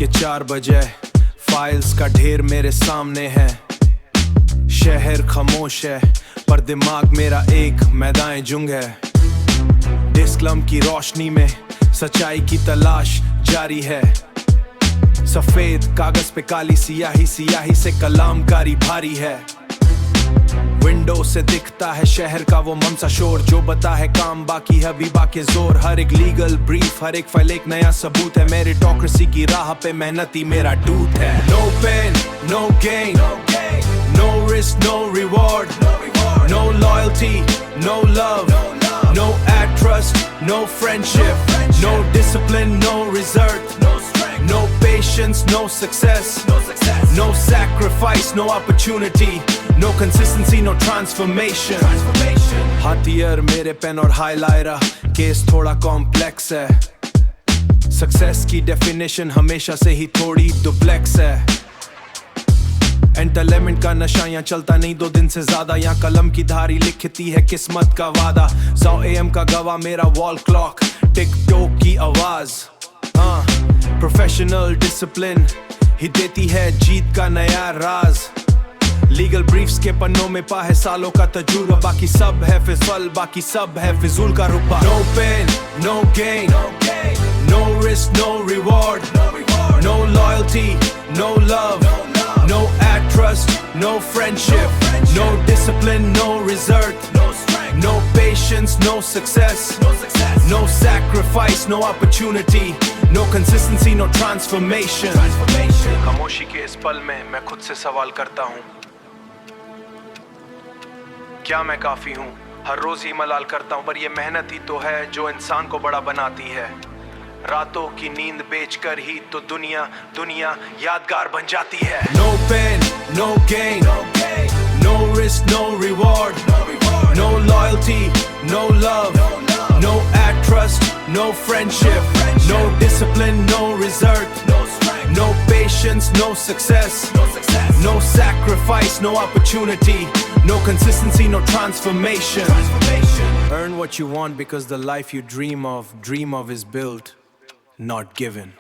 के 4 बजे फाइल्स का ढेर मेरे सामने है। शहर खामोश है पर दिमाग मेरा एक मैदान जंग है। डिस्कलम की रोशनी में सच्चाई की तलाश जारी है। सफेद कागज पे काली सियाही, सियाही से कलामकारी भारी है। विंडो से दिखता है शहर का वो ममसा शोर, जो बता है काम बाकी है अभी बाकी जोर। हर एक लीगल ब्रीफ, हर एक फाइल एक नया सबूत है। मेरिटोक्रेसी की राह पे मेहनती मेरा दूत है। No pain no gain, no risk no reward, no loyalty no love, no एड trust no friendship, no discipline no result, no patience, no success, no sacrifice, no opportunity, no consistency, no transformation. हथियार मेरे pen और highlighter, case थोड़ा complex है। Success की definition हमेशा से ही थोड़ी डुप्लेक्स है। एंटरटेनमेंट का नशा यहाँ चलता नहीं 2 दिन से ज्यादा। यहाँ कलम की धारी लिखती है किस्मत का वादा। 100 AM का गवाह मेरा वॉल क्लॉक, टिक टॉक की आवाज। प्रोफेशनल डिसिप्लिन ही देती है जीत का नया राज। लीगल ब्रीफ्स के पन्नों में पा है सालों का तजुर्बा। बाकी सब है फिजूल, बाकी सब है फिजूल का रुपा। No pain no gain, no risk no reward, no loyalty no love, no ad trust, no friendship, no discipline, no result, no patience, no success, no sacrifice, no opportunity, no consistency, no transformation. खामोशी के इस पल में मैं खुद से सवाल करता हूँ, क्या मैं काफी हूँ? हर रोज ही मलाल करता हूँ, पर ये मेहनत ही तो है जो इंसान को बड़ा बनाती है। रातों की नींद बेचकर ही तो दुनिया यादगार बन जाती है। No pain, no gain, no risk, no reward, no loyalty, no love, no ad trust, no friendship, no discipline, no result, no patience, no success, no sacrifice, no opportunity, no consistency, no transformation. Earn what you want because the life you dream of is built, not given.